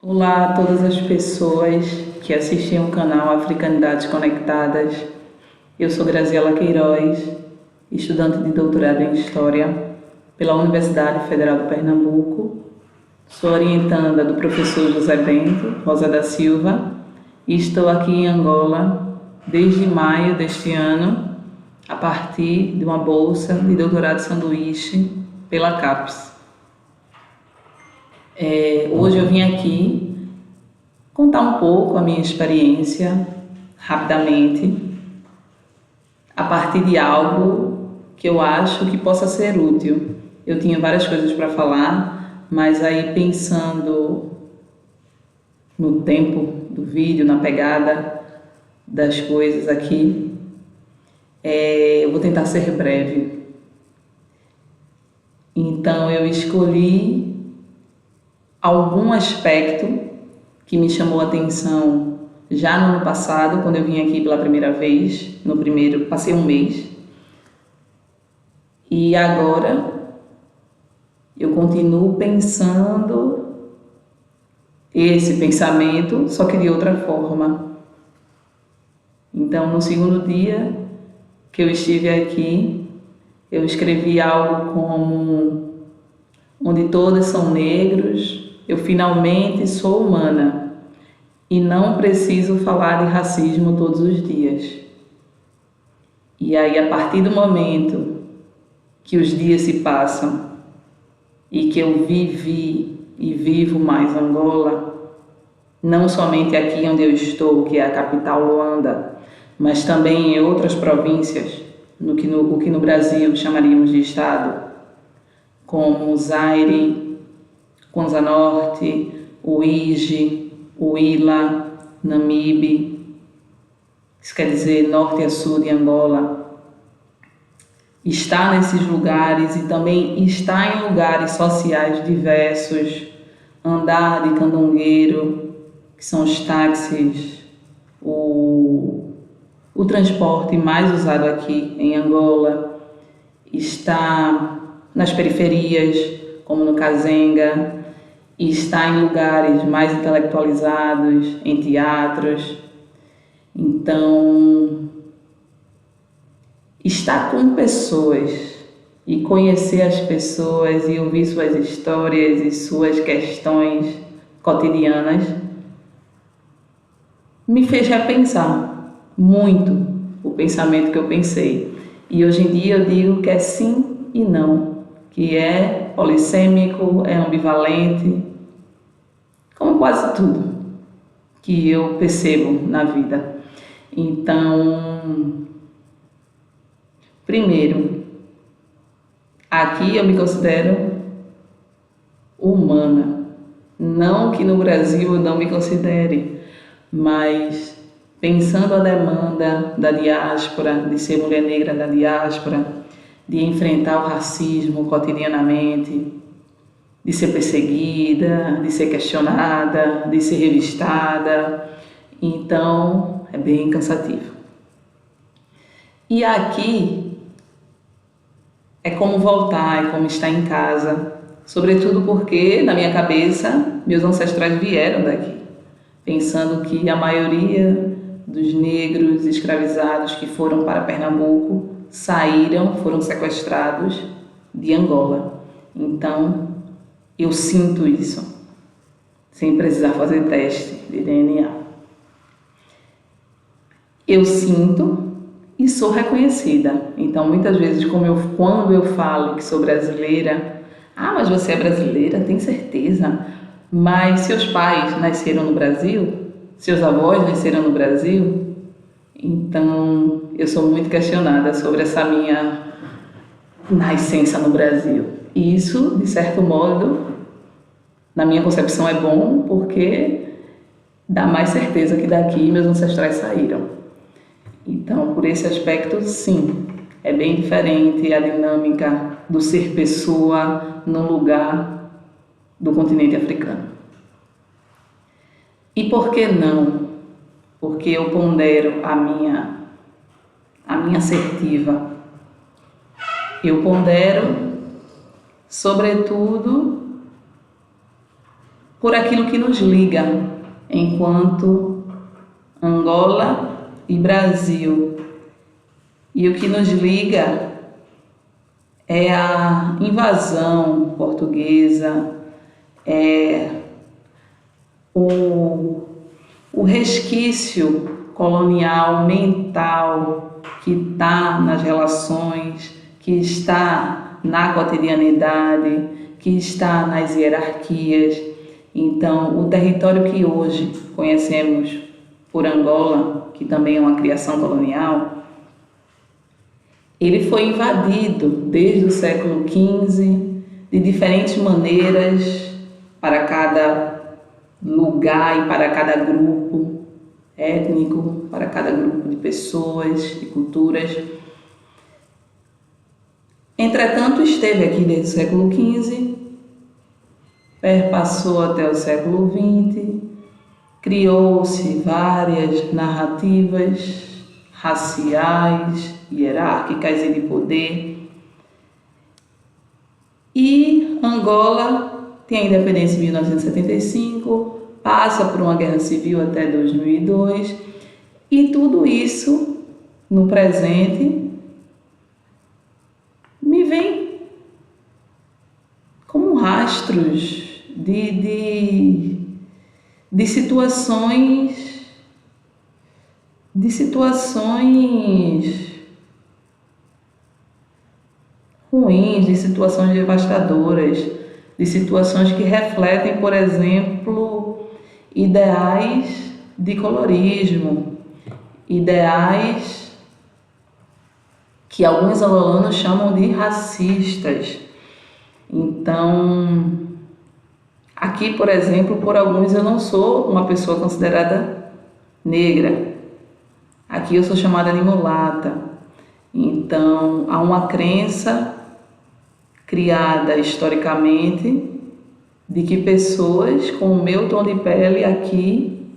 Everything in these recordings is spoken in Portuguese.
Olá a todas as pessoas que assistem o canal Africanidades Conectadas. Eu sou Graziela Queiroz, estudante de doutorado em História pela Universidade Federal de Pernambuco. Sou orientanda do professor José Bento Rosa da Silva e estou aqui em Angola desde maio deste ano, a partir de uma bolsa de doutorado sanduíche pela CAPES. Hoje eu vim aqui contar um pouco a minha experiência, rapidamente, a partir de algo que eu acho que possa ser útil. Eu tinha várias coisas para falar, mas aí pensando no tempo do vídeo, na pegada das coisas aqui, eu vou tentar ser breve. Então eu escolhi algum aspecto que me chamou a atenção já no ano passado, quando eu vim aqui pela primeira vez. Passei um mês. E agora eu continuo pensando esse pensamento, só que de outra forma. Então, no segundo dia que eu estive aqui, eu escrevi algo como: onde todos são negros, eu finalmente sou humana e não preciso falar de racismo todos os dias. E aí, a partir do momento que os dias se passam e que eu vivi e vivo mais Angola, não somente aqui onde eu estou, que é a capital Luanda, mas também em outras províncias, o que no Brasil chamaríamos de estado, como Zaire, Kwanza Norte, Uíge, Uila, Namibe, isso quer dizer norte a sul de Angola. Está nesses lugares e também está em lugares sociais diversos, andar de candongueiro, que são os táxis, o transporte mais usado aqui em Angola, está nas periferias, como no Kazenga, e está em lugares mais intelectualizados, em teatros. Então, estar com pessoas e conhecer as pessoas e ouvir suas histórias e suas questões cotidianas me fez repensar muito o pensamento que eu pensei. E hoje em dia eu digo que é sim e não, que é polissêmico, é ambivalente, como quase tudo que eu percebo na vida. Então, primeiro, aqui eu me considero humana. Não que no Brasil eu não me considere, mas pensando a demanda da diáspora, de ser mulher negra da diáspora, de enfrentar o racismo cotidianamente, de ser perseguida, de ser questionada, de ser revistada. Então, é bem cansativo. E aqui é como voltar, é como estar em casa, sobretudo porque, na minha cabeça, meus ancestrais vieram daqui, pensando que a maioria dos negros escravizados que foram para Pernambuco foram sequestrados de Angola. Então, eu sinto isso, sem precisar fazer teste de DNA. Eu sinto e sou reconhecida. Então, muitas vezes, quando eu falo que sou brasileira, mas você é brasileira, tem certeza? Mas seus pais nasceram no Brasil? Seus avós nasceram no Brasil? Então, eu sou muito questionada sobre essa minha nascença no Brasil. E isso, de certo modo, na minha concepção é bom, porque dá mais certeza que daqui meus ancestrais saíram. Então, por esse aspecto, sim, é bem diferente a dinâmica do ser pessoa no lugar do continente africano. E por que não? Porque eu pondero a minha assertiva. Eu pondero, sobretudo, por aquilo que nos liga enquanto Angola e Brasil. E o que nos liga é a invasão portuguesa, é o resquício colonial mental que está nas relações, que está na cotidianidade, que está nas hierarquias. Então, o território que hoje conhecemos por Angola, que também é uma criação colonial, ele foi invadido desde o século XV de diferentes maneiras para cada lugar e para cada grupo étnico, para cada grupo de pessoas e culturas. Entretanto, esteve aqui desde o século XV, perpassou até o século XX, criou-se várias narrativas raciais, hierárquicas e de poder. E Angola tem a independência em 1975, passa por uma guerra civil até 2002, e tudo isso, no presente, me vem como rastros de situações ruins, de situações devastadoras, de situações que refletem, por exemplo, ideais de colorismo, ideais que alguns angolanos chamam de racistas. Então, aqui, por exemplo, por alguns eu não sou uma pessoa considerada negra. Aqui eu sou chamada de mulata. Então, há uma crença criada historicamente de que pessoas com o meu tom de pele aqui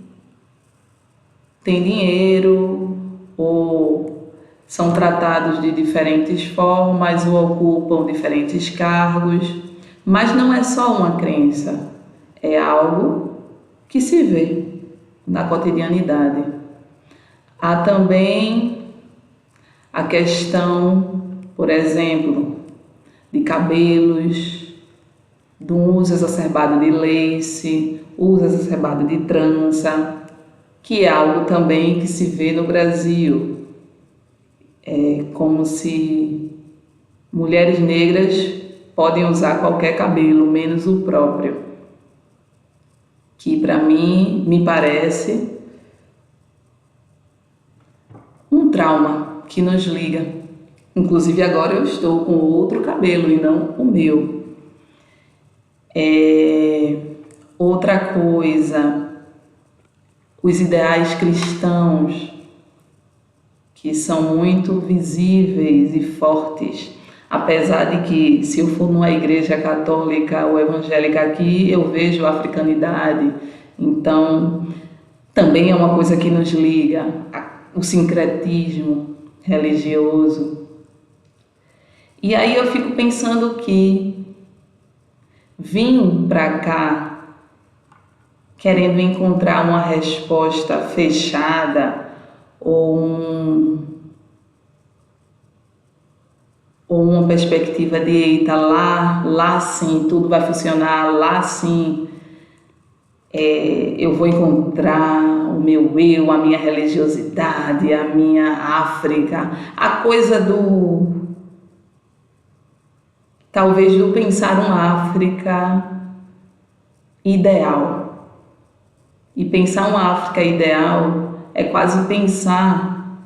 têm dinheiro ou são tratados de diferentes formas ou ocupam diferentes cargos, mas não é só uma crença, é algo que se vê na cotidianidade. Há também a questão, por exemplo, de cabelos, do uso exacerbado de lace, uso exacerbado de trança, que é algo também que se vê no Brasil. É como se mulheres negras podem usar qualquer cabelo, menos o próprio, que para mim me parece um trauma que nos liga. Inclusive agora eu estou com outro cabelo e não o meu. Outra coisa, os ideais cristãos, que são muito visíveis e fortes, apesar de que, se eu for numa igreja católica ou evangélica aqui, eu vejo a africanidade. Então, também é uma coisa que nos liga, o sincretismo religioso. E aí eu fico pensando que vim para cá querendo encontrar uma resposta fechada ou uma perspectiva de eita, lá sim tudo vai funcionar, lá sim eu vou encontrar o meu eu, a minha religiosidade, a minha África, a coisa talvez do pensar uma África ideal. E pensar uma África ideal é quase pensar,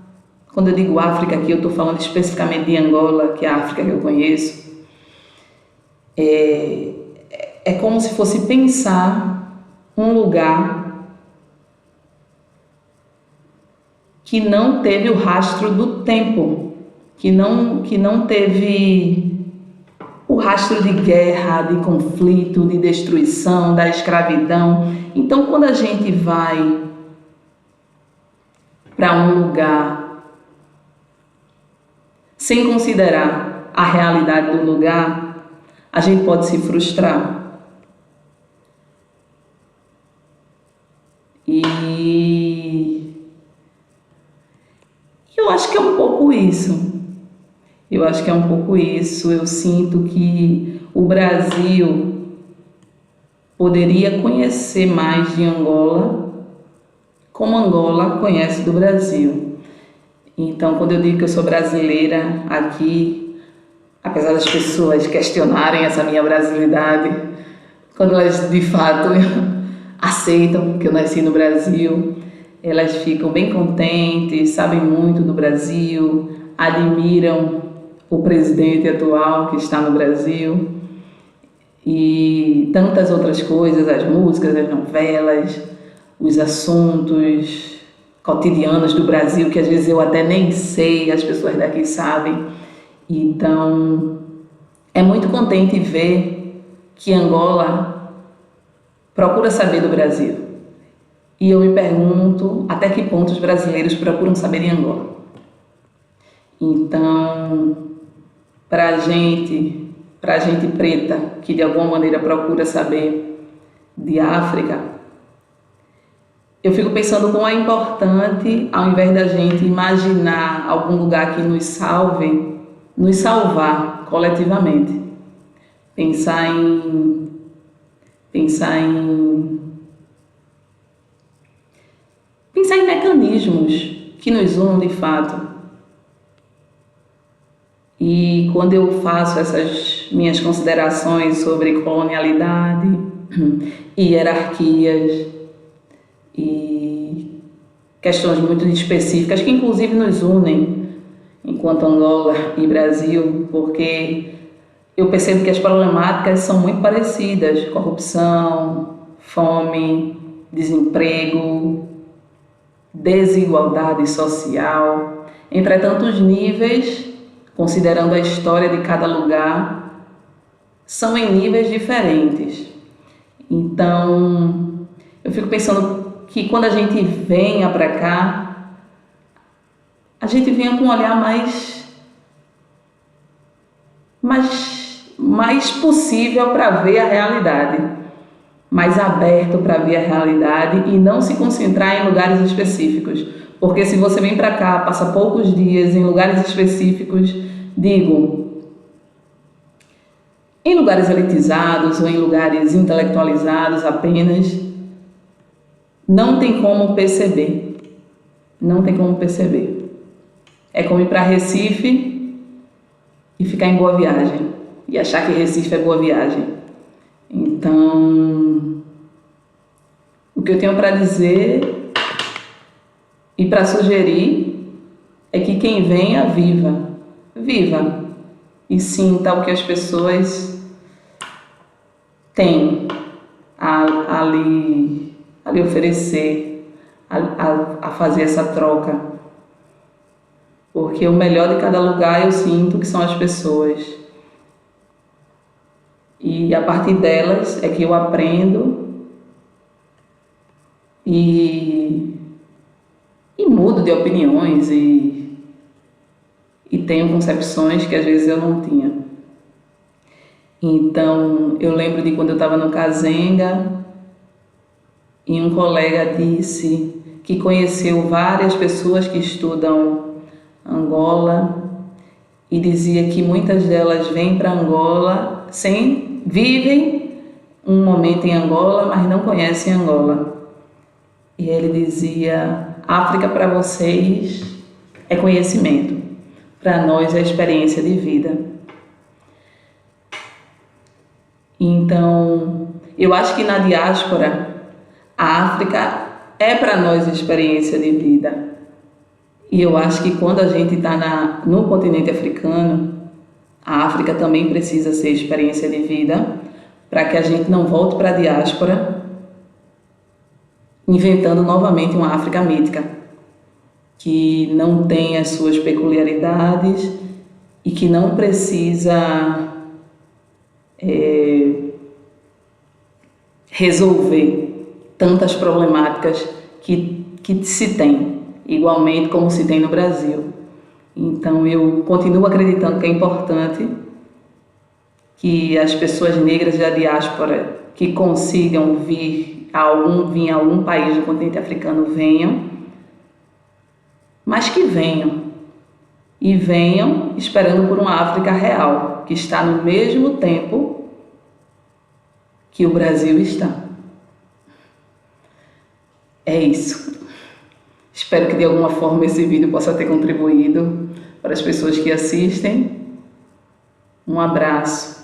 quando eu digo África aqui, eu estou falando especificamente de Angola, que é a África que eu conheço, é como se fosse pensar um lugar que não teve o rastro do tempo, que não teve o rastro de guerra, de conflito, de destruição, da escravidão. Então, quando a gente vai para um lugar sem considerar a realidade do lugar, a gente pode se frustrar. E eu acho que é um pouco isso. Eu sinto que o Brasil poderia conhecer mais de Angola, como Angola conhece do Brasil. Então, quando eu digo que eu sou brasileira aqui, apesar das pessoas questionarem essa minha brasilidade, quando elas de fato aceitam que eu nasci no Brasil, elas ficam bem contentes, sabem muito do Brasil, admiram o presidente atual que está no Brasil e tantas outras coisas, as músicas, as novelas, os assuntos cotidianos do Brasil que às vezes eu até nem sei, as pessoas daqui sabem. Então, é muito contente ver que Angola procura saber do Brasil. E eu me pergunto até que ponto os brasileiros procuram saber em Angola. Então, para a gente preta, que de alguma maneira procura saber de África, eu fico pensando como é importante, ao invés da gente imaginar algum lugar que nos salve, nos salvar coletivamente. Pensar em mecanismos que nos unam de fato. E quando eu faço essas minhas considerações sobre colonialidade, hierarquias e questões muito específicas que inclusive nos unem enquanto Angola e Brasil, porque eu percebo que as problemáticas são muito parecidas: corrupção, fome, desemprego, desigualdade social. Entretanto, os níveis, considerando a história de cada lugar, são em níveis diferentes. Então, eu fico pensando que quando a gente venha para cá, a gente venha com um olhar mais possível para ver a realidade, mais aberto para ver a realidade e não se concentrar em lugares específicos. Porque se você vem para cá, passa poucos dias em lugares específicos, em lugares elitizados ou em lugares intelectualizados apenas, não tem como perceber. Não tem como perceber. É como ir para Recife e ficar em Boa Viagem e achar que Recife é Boa Viagem. Então, o que eu tenho para dizer e para sugerir é que quem venha, viva e sinta o que as pessoas têm a lhe oferecer, a fazer essa troca. Porque o melhor de cada lugar eu sinto que são as pessoas. E a partir delas é que eu aprendo e mudo de opiniões e tenho concepções que às vezes eu não tinha. Então, eu lembro de quando eu estava no Kazenga e um colega disse que conheceu várias pessoas que estudam Angola e dizia que muitas delas vêm para Angola, vivem um momento em Angola, mas não conhecem Angola. E ele dizia: África para vocês é conhecimento, para nós é experiência de vida. Então, eu acho que na diáspora, a África é para nós experiência de vida. E eu acho que quando a gente está no continente africano, a África também precisa ser experiência de vida, para que a gente não volte para a diáspora inventando novamente uma África mítica, que não tem as suas peculiaridades e que não precisa resolver tantas problemáticas que se tem, igualmente como se tem no Brasil. Então eu continuo acreditando que é importante que as pessoas negras da diáspora que consigam vir vir a algum país do continente africano, venham, mas que venham. E venham esperando por uma África real, que está no mesmo tempo que o Brasil está. É isso. Espero que de alguma forma esse vídeo possa ter contribuído para as pessoas que assistem. Um abraço.